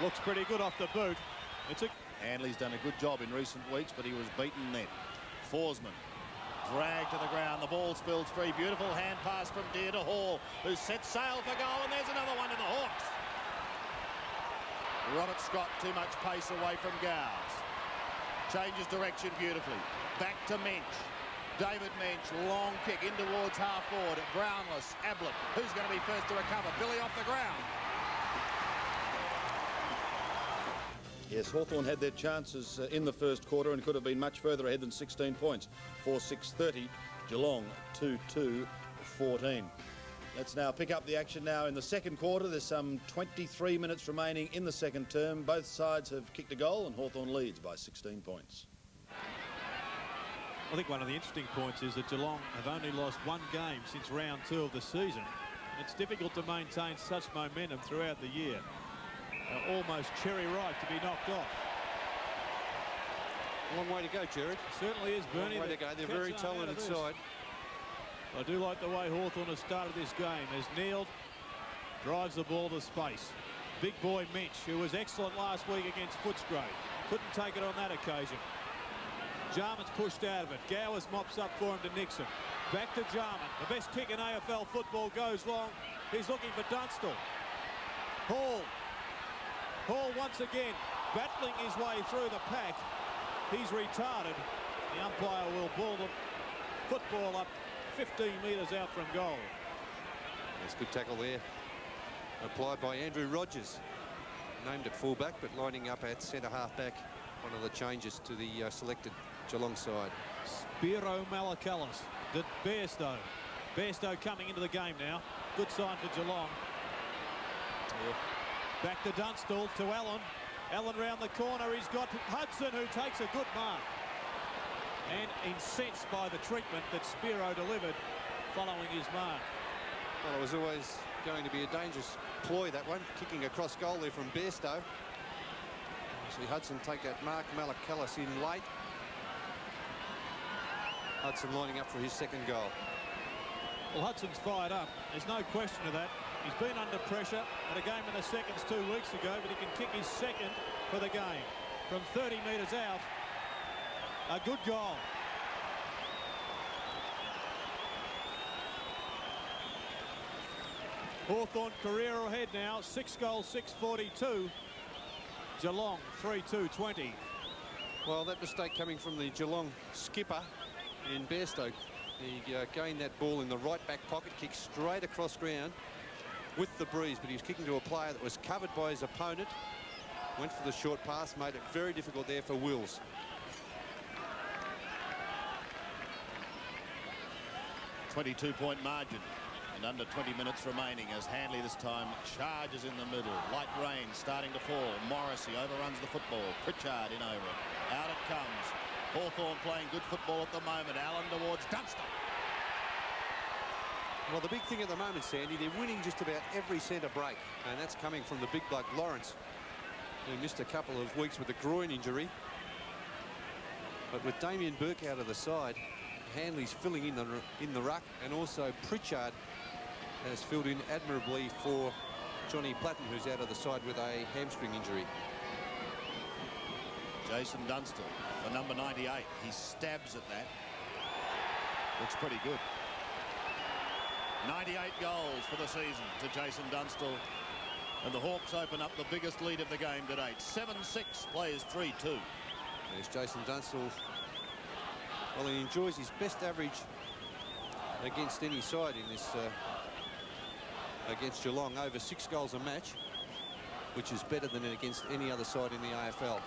Looks pretty good off the boot. Handley's done a good job in recent weeks, but he was beaten then. Forsman dragged to the ground. The ball spills free. Beautiful hand pass from Deere to Hall, who sets sail for goal, and there's another one in the Hawks. Robert Scott, too much pace away from Gowes. Changes direction beautifully. Back to Mensch. David Mensch, long kick in towards half forward. Brownless, Ablett. Who's going to be first to recover? Billy off the ground. Yes, Hawthorn had their chances in the first quarter and could have been much further ahead than 16 points. 4-6-30, Geelong 2-2-14. Let's now pick up the action now in the second quarter. There's some 23 minutes remaining in the second term. Both sides have kicked a goal and Hawthorn leads by 16 points. I think one of the interesting points is that Geelong have only lost one game since round 2 of the season. It's difficult to maintain such momentum throughout the year. Almost cherry ripe to be knocked off. A long way to go, Jared. Certainly is, Bernie. A long way to go. They're very talented side. I do like the way Hawthorn has started this game as Neal drives the ball to space. Big boy Mensch, who was excellent last week against Footscray, couldn't take it on that occasion. Jarman's pushed out of it. Gowers mops up for him to Nixon. Back to Jarman. The best kick in AFL football goes long. He's looking for Dunstall. Hall once again battling his way through the pack. He's retarded. The umpire will ball the football up 15 metres out from goal. That's good tackle there. Applied by Andrew Rogers. Named at fullback, but lining up at centre half-back. One of the changes to the selected Geelong side. Spiro Malakalis to Bairstow. Bairstow coming into the game now. Good sign for Geelong. Yeah. Back to Dunstall, to Allen. Allen round the corner. He's got Hudson, who takes a good mark. And incensed by the treatment that Spiro delivered following his mark. Well, it was always going to be a dangerous ploy, that one. Kicking across goal there from Bairstow. See Hudson take that mark. Malakalis in late. Hudson lining up for his second goal. Well, Hudson's fired up. There's no question of that. He's been under pressure at a game in the seconds 2 weeks ago, but he can kick his second for the game. From 30 metres out, a good goal. Hawthorn career ahead now, 6 goals, 6:42. Geelong 3-2-20. Well, that mistake coming from the Geelong skipper in Bairstow. He gained that ball in the right back pocket, kicked straight across ground with the breeze, but he was kicking to a player that was covered by his opponent. Went for the short pass, made it very difficult there for Wills. .22 margin and under 20 minutes remaining as Handley this time charges in the middle. Light rain starting to fall. Morrissey overruns the football. Pritchard in over it. Out it comes. Hawthorn playing good football at the moment. Allen towards Dunstall. Well, the big thing at the moment, Sandy, they're winning just about every centre break, and that's coming from the big bloke Lawrence, who missed a couple of weeks with a groin injury. But with Damien Burke out of the side, Handley's filling in the ruck, and also Pritchard has filled in admirably for Johnny Platten, who's out of the side with a hamstring injury. Jason Dunstall for number 98. He stabs at that. Looks pretty good. 98 goals for the season to Jason Dunstall. And the Hawks open up the biggest lead of the game to date. 7-6 plays 3-2. There's Jason Dunstall. Well, he enjoys his best average against any side in this against Geelong, over 6 goals a match, which is better than against any other side in the AFL.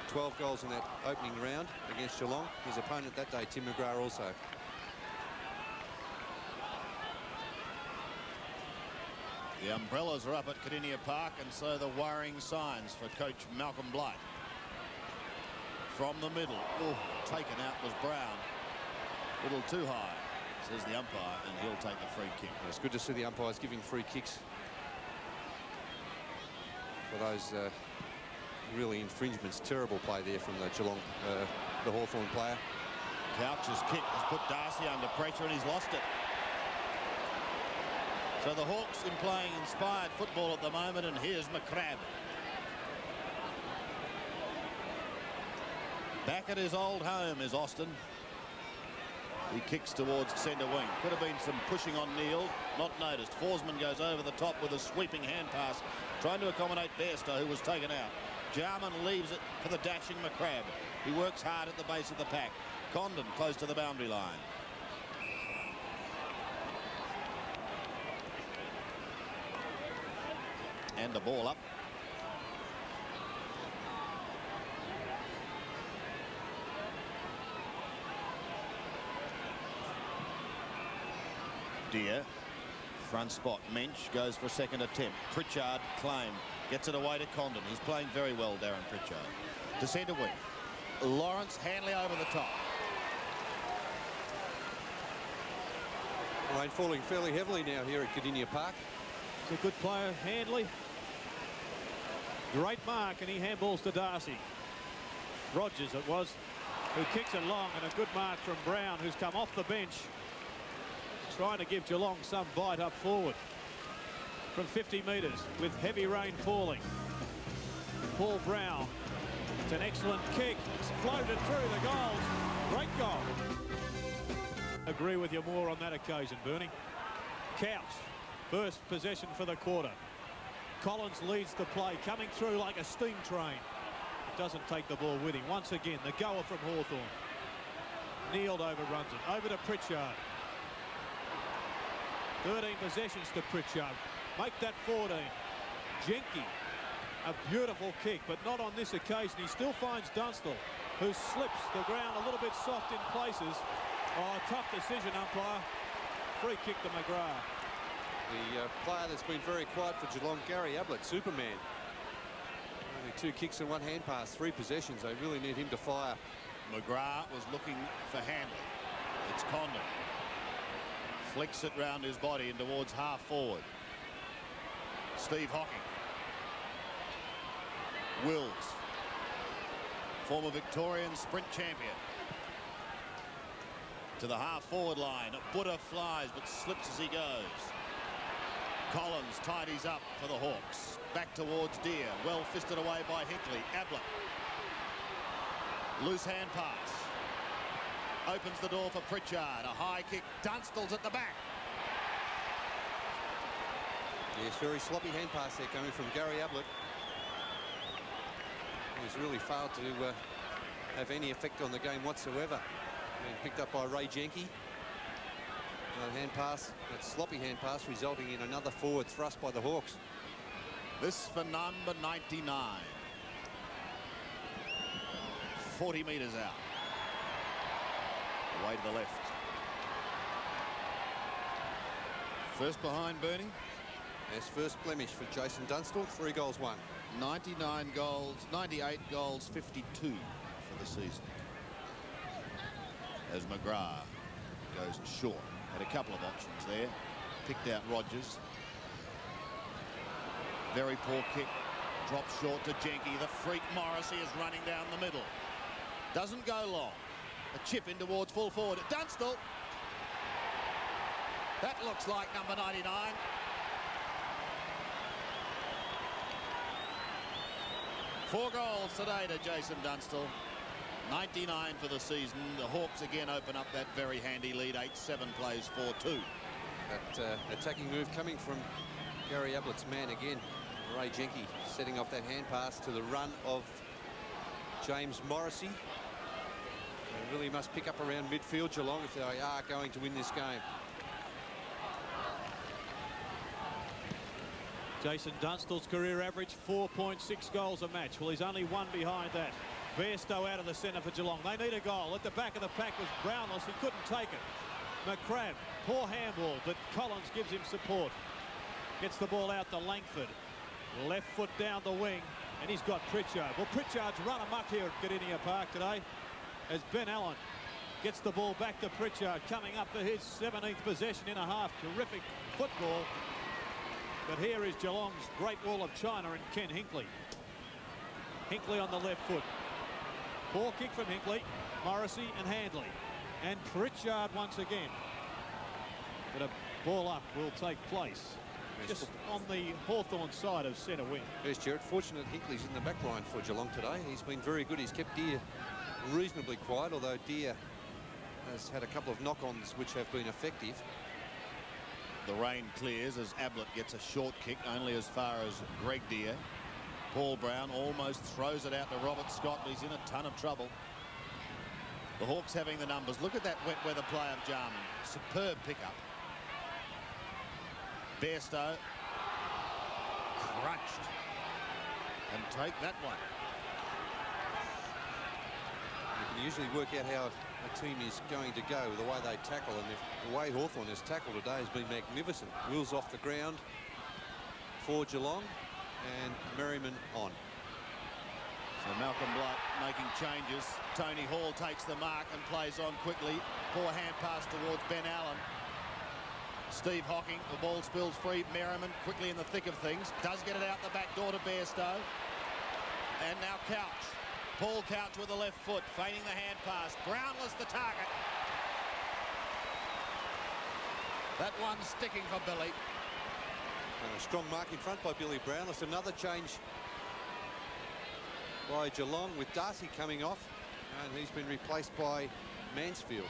12 goals in that opening round against Geelong. His opponent that day, Tim McGrath, also. The umbrellas are up at Kardinia Park, and so the worrying signs for coach Malcolm Blight. From the middle, taken out was Brown. A little too high, says the umpire, and he'll take the free kick. It's good to see the umpires giving free kicks for those really infringements. Terrible play there from the Geelong, the Hawthorn player. Couch's kick has put Darcy under pressure, and he's lost it. So the Hawks in playing inspired football at the moment, and here's McCrabb. Back at his old home is Austin. He kicks towards centre wing. Could have been some pushing on Neil. Not noticed. Forsman goes over the top with a sweeping hand pass, trying to accommodate Bairstow, who was taken out. Jarman leaves it for the dashing McCrabb. He works hard at the base of the pack. Condon close to the boundary line. And the ball up. Deer, front spot. Mensch goes for a second attempt. Pritchard claim. Gets it away to Condon. He's playing very well, Darren Pritchard. To centre wing. Lawrence, Hanley over the top. Rain falling fairly heavily now here at Kardinia Park. It's a good player, Handley. Great mark, and he handballs to Darcy. Rogers it was, who kicks it long, and a good mark from Brown, who's come off the bench, trying to give Geelong some bite up forward. From 50 metres, with heavy rain falling. Paul Brown, it's an excellent kick. It's floated through the goals. Great goal. Agree with you more on that occasion, Bernie. Couch, first possession for the quarter. Collins leads the play, coming through like a steam train. Doesn't take the ball with him. Once again, the goer from Hawthorn. Neeld overruns it. Over to Pritchard. 13 possessions to Pritchard. Make that 14. Jenke, a beautiful kick, but not on this occasion. He still finds Dunstall, who slips the ground a little bit soft in places. Oh, tough decision, umpire. Free kick to McGrath. The player that's been very quiet for Geelong, Gary Ablett, Superman. Only 2 kicks and 1 hand pass, 3 possessions. They really need him to fire. McGrath was looking for Handley. It's Condon. Flicks it round his body and towards half forward. Steve Hocking. Wills. Former Victorian sprint champion. To the half forward line. Buddha flies but slips as he goes. Collins tidies up for the Hawks. Back towards Deer. Well fisted away by Hinkley. Ablett. Loose hand pass. Opens the door for Pritchard. A high kick. Dunstall's at the back. Yes, very sloppy hand pass there coming from Gary Ablett. He's really failed to have any effect on the game whatsoever. Being picked up by Ray Jenke. That hand pass, that sloppy hand pass, resulting in another forward thrust by the Hawks. This for number 99. 40 metres out. Away to the left. First behind Bernie. Yes, first blemish for Jason Dunstall. 3 goals, 1. 99 goals, 98 goals, 52 for the season. As McGrath goes short. Had a couple of options there. Picked out Rogers. Very poor kick. Drops short to Jenke. The freak Morrissey is running down the middle. Doesn't go long. A chip in towards full forward. Dunstall. That looks like number 99. Four goals today to Jason Dunstall. 99 for the season. The Hawks again open up that very handy lead. 8-7 plays 4-2. That attacking move coming from Gary Ablett's man again. Ray Jenke setting off that hand pass to the run of James Morrissey. They really must pick up around midfield, Geelong, if they are going to win this game. Jason Dunstall's career average 4.6 goals a match. Well, he's only 1 behind that. Bairstow out of the centre for Geelong. They need a goal. At the back of the pack was Brownless. He couldn't take it. McCrabb, poor handball, but Collins gives him support. Gets the ball out to Langford. Left foot down the wing, and he's got Pritchard. Well, Pritchard's run amok here at Kardinia Park today as Ben Allen gets the ball back to Pritchard, coming up for his 17th possession in a half. Terrific football. But here is Geelong's Great Wall of China and Ken Hinkley. Hinkley on the left foot. Poor kick from Hinkley, Morrissey and Handley. And Pritchard once again. But a ball up will take place just on the Hawthorn side of centre wing. Yes, Jared. Fortunate Hinkley's in the back line for Geelong today. He's been very good. He's kept Deer reasonably quiet, although Deere has had a couple of knock-ons which have been effective. The rain clears as Ablett gets a short kick, only as far as Greg Deere. Paul Brown almost throws it out to Robert Scott, but he's in a ton of trouble. The Hawks having the numbers. Look at that wet weather play of Jarman. Superb pickup. Bairstow crunched. And take that one. You can usually work out how a team is going to go with the way they tackle, and the way Hawthorn has tackled today has been magnificent. Wills off the ground for Geelong, and Merriman on. So Malcolm Blight making changes. Tony Hall takes the mark and plays on quickly. Poor hand pass towards Ben Allen. Steve Hocking, the ball spills free. Merriman quickly in the thick of things. Does get it out the back door to Bairstow. And now Couch. Paul Couch with the left foot, feigning the hand pass. Brownless the target. That one sticking for Billy. And a strong mark in front by Billy Brownless. Another change by Geelong with Darcy coming off, and he's been replaced by Mansfield.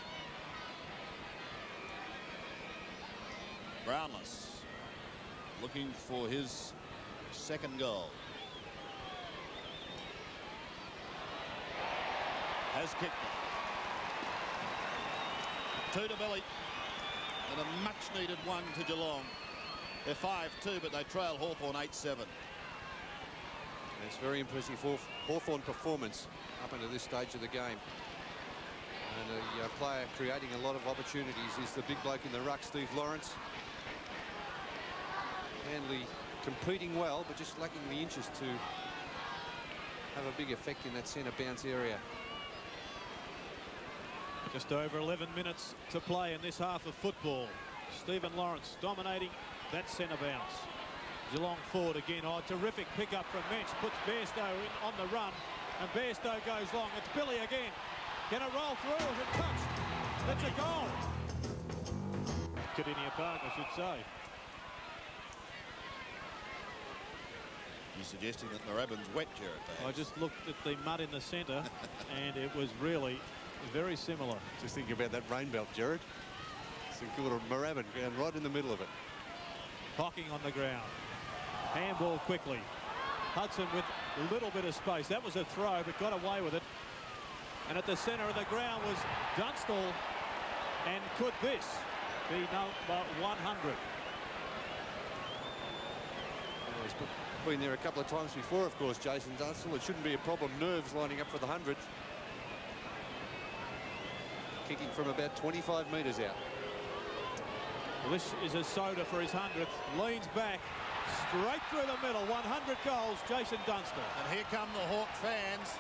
Brownless looking for his second goal. Has kicked it. 2 to Billy. And a much needed one to Geelong. They're 5-2, but they trail Hawthorn 8-7. It's very impressive Hawthorn performance up into this stage of the game. And a player creating a lot of opportunities is the big bloke in the ruck, Steve Lawrence. Handley competing well, but just lacking the inches to have a big effect in that centre bounce area. Just over 11 minutes to play in this half of football. Stephen Lawrence dominating that centre bounce. Geelong forward again. Oh, terrific pickup from Mensch. Puts Bairstow in on the run, and Bairstow goes long. It's Billy again. Can it roll through? Is it touched? It's a goal. Kardinia Park, I should say. You're suggesting that Moorabbin's wet, Jared, perhaps? I just looked at the mud in the centre, and it was really very similar. Just thinking about that rain belt, Jared. St Kilda Moorabbin going right in the middle of it. Hocking on the ground. Handball quickly. Hudson with a little bit of space. That was a throw, but got away with it. And at the centre of the ground was Dunstall. And could this be number 100? He's been there a couple of times before, of course, Jason Dunstall. It shouldn't be a problem. Nerves lining up for the 100th. Kicking from about 25 metres out. Well, this is a soda for his 100th. Leans back, straight through the middle. 100 goals, Jason Dunstall. And here come the Hawk fans.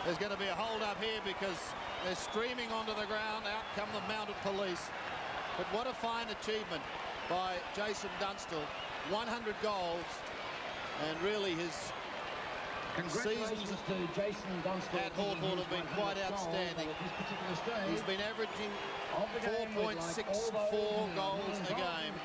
There's going to be a hold up here because they're streaming onto the ground. Out come the mounted police. But what a fine achievement by Jason Dunstall. 100 goals, and really his seasons to Jason Dunstall at Hawthorn have been quite outstanding. He's been averaging 4.64 goals a game.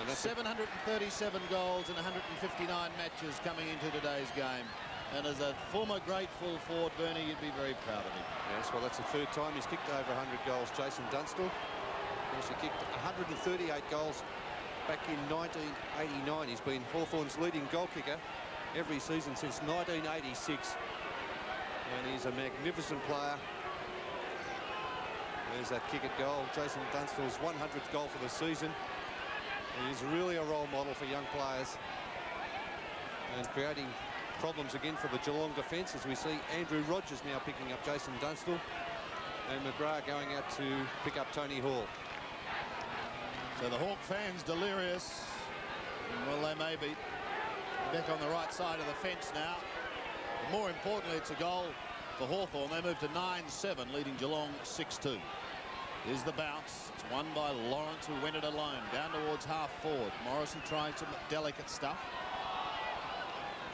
And that's 737 goals in 159 matches coming into today's game. And as a former grateful forward, Bernie, you'd be very proud of him. Yes, well, that's the third time he's kicked over 100 goals, Jason Dunstall. Of course, he kicked 138 goals back in 1989. He's been Hawthorn's leading goal kicker every season since 1986. And he's a magnificent player. There's that kick at goal. Jason Dunstall's 100th goal for the season. He is really a role model for young players and creating problems again for the Geelong defence, as we see Andrew Rogers now picking up Jason Dunstall and McGrath going out to pick up Tony Hall. So the Hawk fans delirious. Well, they may be back on the right side of the fence now. But more importantly, it's a goal for Hawthorn. They move to 9-7, leading Geelong 6-2. Here's the bounce. It's won by Lawrence, who went it alone. Down towards half forward. Morrison trying some delicate stuff.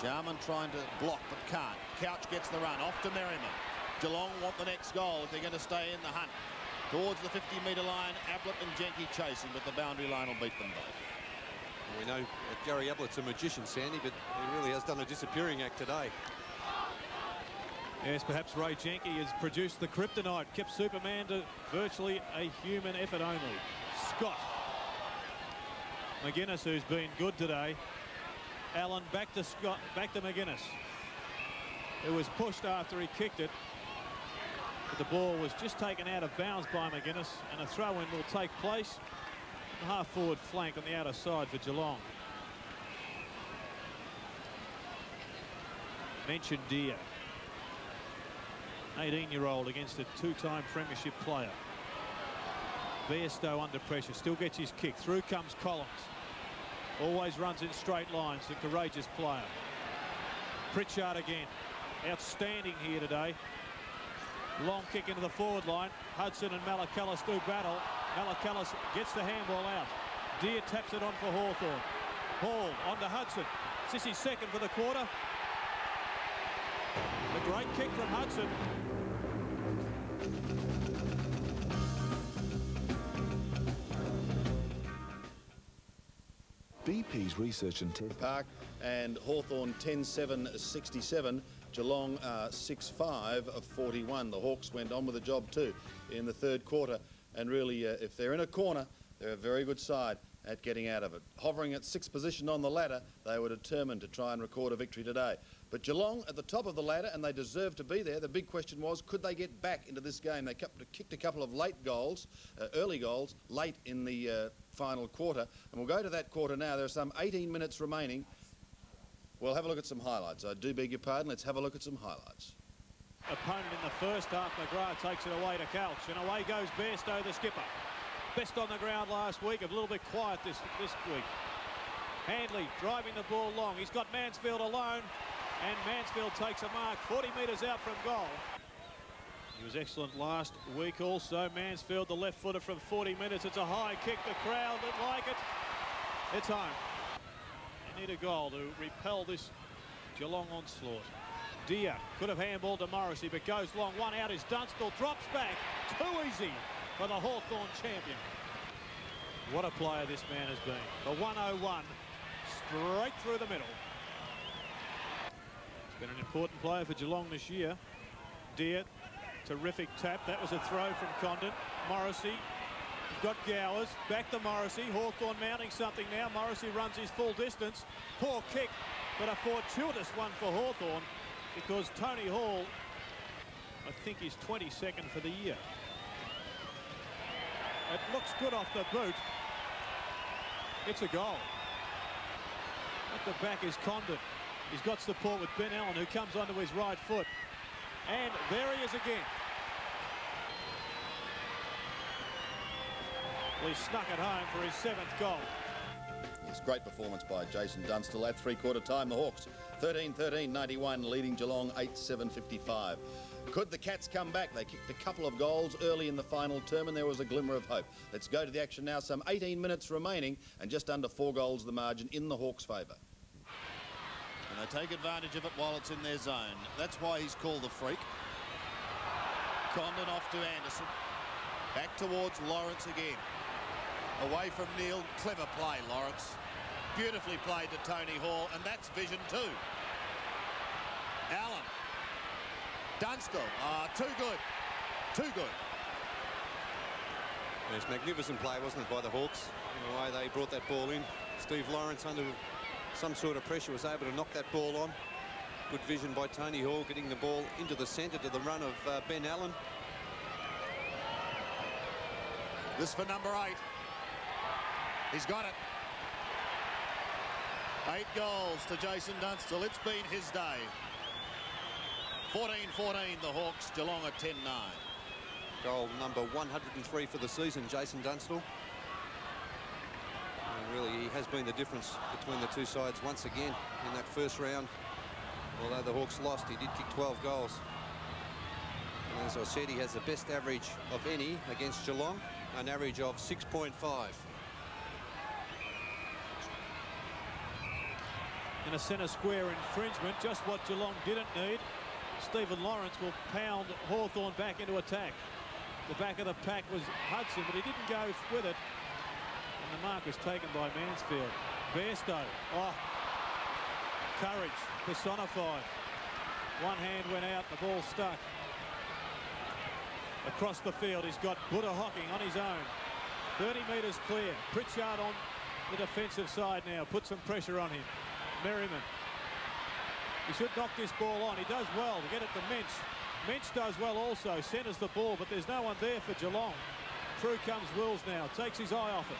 Jarman trying to block, but can't. Couch gets the run. Off to Merriman. Geelong want the next goal if they're going to stay in the hunt. Towards the 50-metre line, Ablett and Jenke chasing, but the boundary line will beat them both. Well, we know Gary Ablett's a magician, Sandy, but he really has done a disappearing act today. Yes, perhaps Ray Jenke has produced the kryptonite, kept Superman to virtually a human effort only. Scott. McGuinness, who's been good today. Allen back to Scott, back to McGuinness, who was pushed after he kicked it. But the ball was just taken out of bounds by McGuinness, and a throw-in will take place. The half-forward flank on the outer side for Geelong. Mentioned Deer. 18-year-old against a two-time premiership player. Bairstow under pressure, still gets his kick. Through comes Collins. Always runs in straight lines, a courageous player. Pritchard again. Outstanding here today. Long kick into the forward line. Hudson and Malakalis do battle. Malakalis gets the handball out. Deer taps it on for Hawthorn. Hall on to Hudson. This is his second for the quarter. A great kick from Hudson. BP's research and test Park and Hawthorn 10-7-67. Geelong 6-5-41. The Hawks went on with the job too in the third quarter, and really if they're in a corner, they're a very good side at getting out of it. Hovering at sixth position on the ladder, they were determined to try and record a victory today. But Geelong at the top of the ladder, and they deserve to be there. The big question was, could they get back into this game? They kicked a couple of late goals, early goals, late in the final quarter. And we'll go to that quarter now. There are some 18 minutes remaining. We'll have a look at some highlights. I do beg your pardon. Let's have a look at some highlights. Opponent in the first half, McGrath takes it away to Couch, and away goes Bairstow, the skipper. Best on the ground last week, a little bit quiet this week. Handley driving the ball long. He's got Mansfield alone, and Mansfield takes a mark 40 metres out from goal. He was excellent last week also. Mansfield, the left footer from 40 metres. It's a high kick. The crowd that like it. It's home. They need a goal to repel this Geelong onslaught. Deer could have handballed to Morrissey, but goes long. One out is Dunstall. Drops back. Too easy for the Hawthorn champion. What a player this man has been. The 101 straight through the middle. He's been an important player for Geelong this year. Deer, terrific tap. That was a throw from Condon. Morrissey. He's got Gowers. Back to Morrissey. Hawthorn mounting something now. Morrissey runs his full distance. Poor kick, but a fortuitous one for Hawthorn, because Tony Hall, I think, is 22nd for the year. It looks good off the boot. It's a goal. At the back is Condon. He's got support with Ben Allen, who comes onto his right foot. And there he is again. Well, he snuck it home for his 7th goal. It's great performance by Jason Dunstall at three-quarter time. The Hawks 13-13-91, leading Geelong 8-7-55. Could the Cats come back? They kicked a couple of goals early in the final term, and there was a glimmer of hope. Let's go to the action now. Some 18 minutes remaining, and just under 4 goals the margin in the Hawks' favour. And they take advantage of it while it's in their zone. That's why he's called the freak. Condon off to Anderson. Back towards Lawrence again. Away from Neil. Clever play, Lawrence. Beautifully played to Tony Hall, and that's vision too. Allen. Dunstall. Too good. Too good. Yes, magnificent play, wasn't it, by the Hawks? In the way they brought that ball in. Steve Lawrence, under some sort of pressure, was able to knock that ball on. Good vision by Tony Hall, getting the ball into the centre to the run of Ben Allen. This for number 8. He's got it. 8 goals to Jason Dunstall. It's been his day. 14-14, the Hawks. Geelong at 10-9. Goal number 103 for the season, Jason Dunstall. And really, he has been the difference between the two sides once again in that first round. Although the Hawks lost, he did kick 12 goals. And as I said, he has the best average of any against Geelong, an average of 6.5. In a centre square infringement, just what Geelong didn't need. Stephen Lawrence will pound Hawthorn back into attack. The back of the pack was Hudson, but he didn't go with it. And the mark was taken by Mansfield. Bairstow. Oh, courage personified. One hand went out, the ball stuck. Across the field, he's got Buddha Hocking on his own. 30 metres clear. Pritchard on the defensive side now. Put some pressure on him. Merriman. He should knock this ball on. He does well to get it to Minch. Minch does well also. Centres the ball, but there's no one there for Geelong. Through comes Wills now. Takes his eye off it.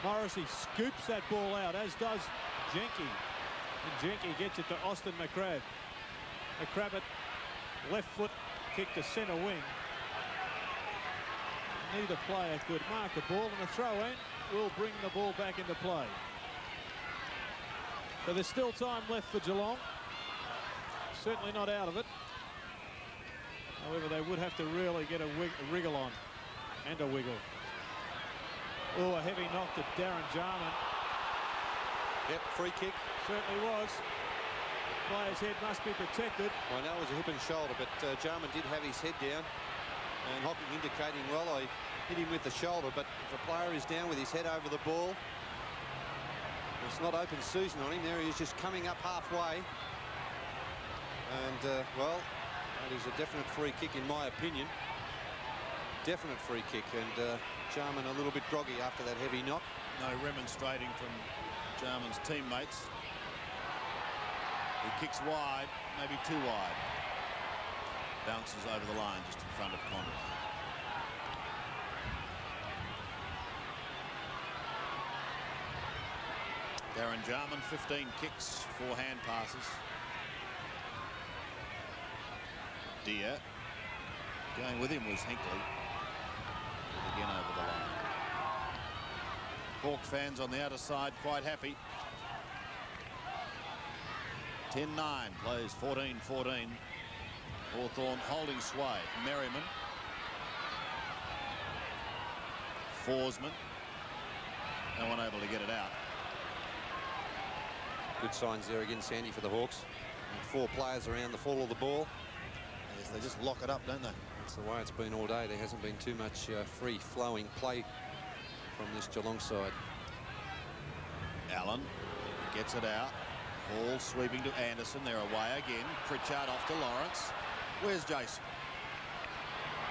Morrissey scoops that ball out, as does Jenke. And Jenke gets it to Austin McCrabb. McCrabb, left foot kick to centre wing. Neither player could mark the ball, and the throw-in will bring the ball back into play. So there's still time left for Geelong. Certainly not out of it. However, they would have to really get a wriggle on, and a wiggle. Oh, a heavy knock to Darren Jarman. Yep, free kick. Certainly was. Player's head must be protected. I know it was a hip and shoulder, but Jarman did have his head down. And Hocking indicating, well, I hit him with the shoulder, but if a player is down with his head over the ball, it's not open season on him. There he is, just coming up halfway. And, well, that is a definite free kick in my opinion. Definite free kick, and Jarman a little bit groggy after that heavy knock. No remonstrating from Jarman's teammates. He kicks wide, maybe too wide. Bounces over the line just in front of Condon. Darren Jarman, 15 kicks, 4 hand passes. Deer. Going with him was Hinkley. Again over the line. Hawk fans on the outer side quite happy. 10-9 plays 14-14. Hawthorn holding sway. Merriman. Forsman. No one able to get it out. Good signs there again, Sandy, for the Hawks. And 4 players around the fall of the ball. Yes, they just lock it up, don't they? That's the way it's been all day. There hasn't been too much free-flowing play from this Geelong side. Allen gets it out. Ball sweeping to Anderson. They're away again. Pritchard off to Lawrence. Where's Jason?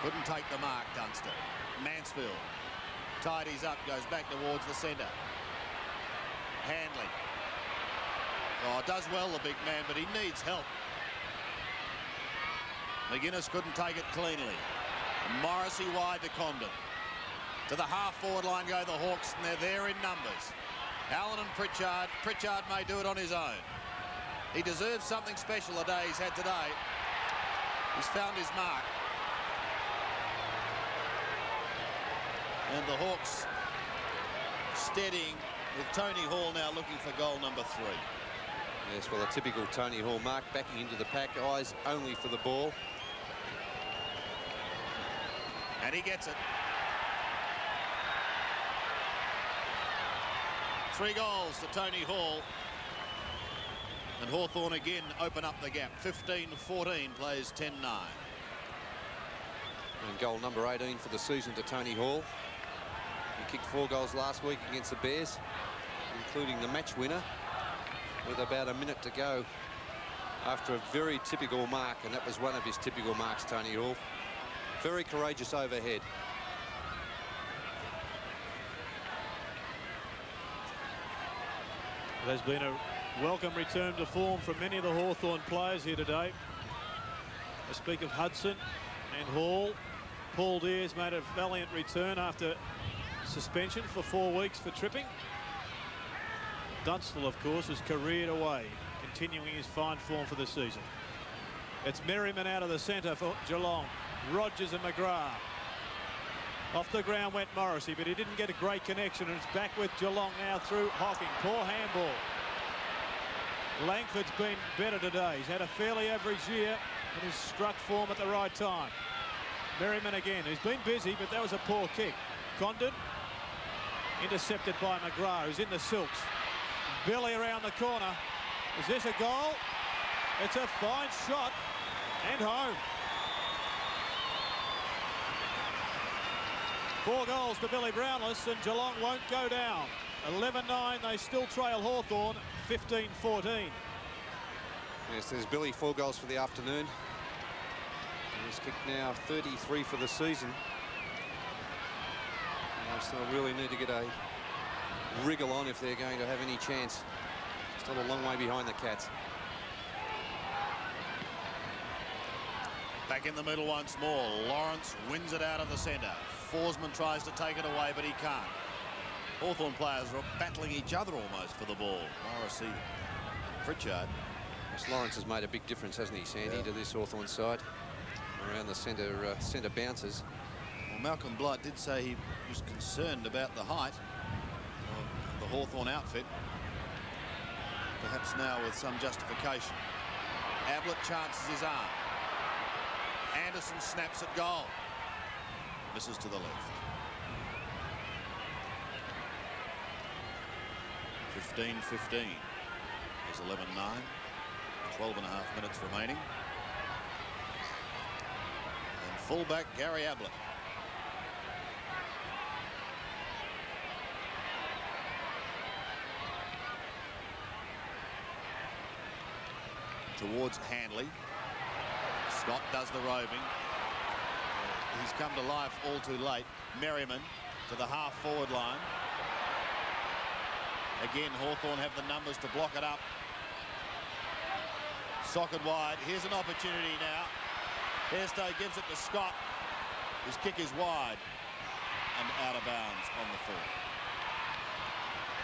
Couldn't take the mark, Dunstall. Mansfield tidies up, goes back towards the centre. Handley. Oh, does well, the big man, but he needs help. McGuinness couldn't take it cleanly. Morrissey wide to Condon. To the half-forward line go the Hawks, and they're there in numbers. Allen and Pritchard. Pritchard may do it on his own. He deserves something special the day he's had today. He's found his mark. And the Hawks steadying, with Tony Hall now looking for goal number 3. Yes, well, a typical Tony Hall mark, backing into the pack, eyes only for the ball. And he gets it. 3 goals to Tony Hall. And Hawthorn again open up the gap. 15-14 plays 10-9. And goal number 18 for the season to Tony Hall. He kicked 4 goals last week against the Bears, including the match winner, with about a minute to go after a very typical mark, and that was one of his typical marks, Tony Hall. Very courageous overhead. There's been a welcome return to form from many of the Hawthorn players here today. I speak of Hudson and Hall. Paul Deers made a valiant return after suspension for 4 weeks for tripping. Dunstall, of course, was careered away, continuing his fine form for the season. It's Merriman out of the centre for Geelong. Rogers and McGrath. Off the ground went Morrissey, but he didn't get a great connection, and it's back with Geelong now through Hocking. Poor handball. Langford's been better today. He's had a fairly average year and has struck form at the right time. Merriman again. He's been busy, but that was a poor kick. Condon intercepted by McGrath, who's in the silks. Billy around the corner. Is this a goal? It's a fine shot and home. 4 goals to Billy Brownless, and Geelong won't go down. 11-9, they still trail Hawthorn, 15-14. Yes, there's Billy, 4 goals for the afternoon. He's kicked now 33 for the season. And they still really need to get a wriggle on if they're going to have any chance. Still a long way behind the Cats. Back in the middle once more. Lawrence wins it out of the centre. Forsman tries to take it away, but he can't. Hawthorn players are battling each other almost for the ball. Morrissey, Pritchard. Yes, Lawrence has made a big difference, hasn't he, Sandy, to this Hawthorn side around the centre bounces. Well, Malcolm Blight did say he was concerned about the height of the Hawthorn outfit. Perhaps now with some justification. Ablett chances his arm. Anderson snaps at goal. Misses to the left. 15-15. There's 11-9. 12.5 minutes remaining. And fullback Gary Ablett. Towards Handley. Scott does the roving. He's come to life all too late. Merriman to the half-forward line. Again, Hawthorn have the numbers to block it up. Socket wide. Here's an opportunity now. Hairstay gives it to Scott. His kick is wide and out of bounds on the full.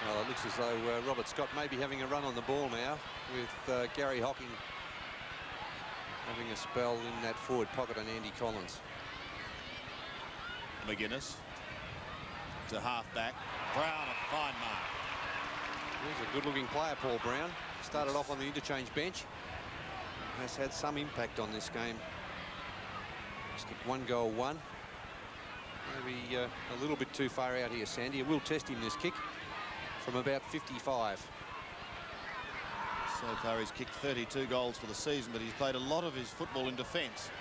Well, it looks as though Robert Scott may be having a run on the ball now, with Gary Hocking having a spell in that forward pocket on Andy Collins. McGuinness to half-back. Brown, a fine mark. He's a good-looking player, Paul Brown. Started off on the interchange bench. Has had some impact on this game. He's kicked 1 goal, 1. Maybe a little bit too far out here, Sandy. It will test him, this kick, from about 55. So far he's kicked 32 goals for the season, but he's played a lot of his football in defence.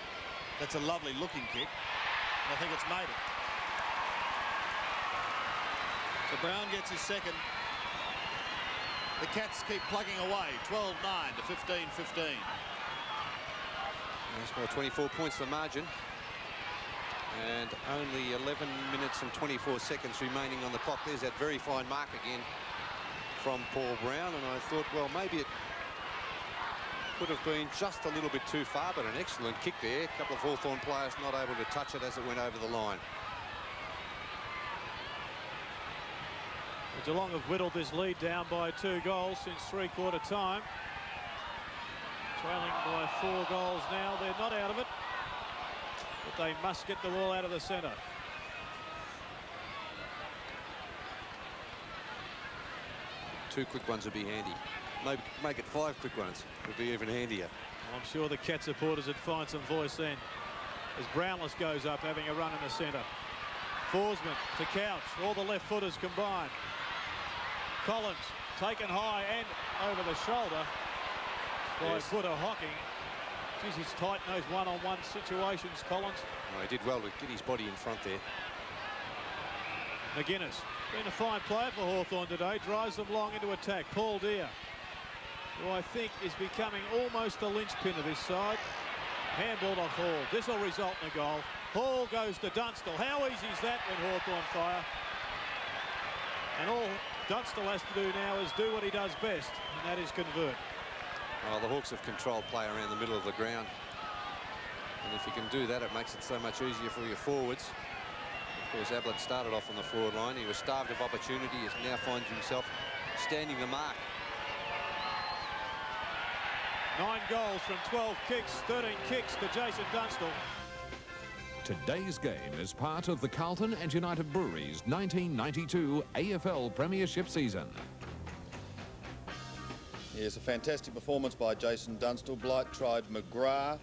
That's a lovely looking kick, and I think it's made it. So Brown gets his second. The Cats keep plugging away. 12-9 to 15-15. That's more, 24 points the margin. And only 11 minutes and 24 seconds remaining on the clock. There's that very fine mark again from Paul Brown. And I thought, well, maybe it could have been just a little bit too far, but an excellent kick there. A couple of Hawthorn players not able to touch it as it went over the line. Geelong have whittled this lead down by 2 goals since three-quarter time. Trailing by 4 goals now. They're not out of it, but they must get the ball out of the centre. Two quick ones would be handy. Maybe make it 5 quick ones would be even handier. I'm sure the Cat supporters would find some voice then, as Brownless goes up having a run in the centre. Forsman to Couch. All the left footers combined. Collins taken high and over the shoulder by footer Hocking. Geez, he's tight in those one-on-one situations, Collins. Oh, he did well to get his body in front there. McGuinness, been a fine player for Hawthorn today, drives them long into attack. Paul Deere, who I think is becoming almost the linchpin of this side. Handballed off Hall. This will result in a goal. Hall goes to Dunstall. How easy is that when Hawthorn fire? And all Dunstall has to do now is do what he does best, and that is convert. Well, the Hawks have controlled play around the middle of the ground. And if you can do that, it makes it so much easier for your forwards. Of course, Ablett started off on the forward line. He was starved of opportunity. He now finds himself standing the mark. 9 goals from 12 kicks, 13 kicks to Jason Dunstall. Today's game is part of the Carlton and United Breweries 1992 AFL Premiership season. Yes, a fantastic performance by Jason Dunstall. Blight tried McGrath.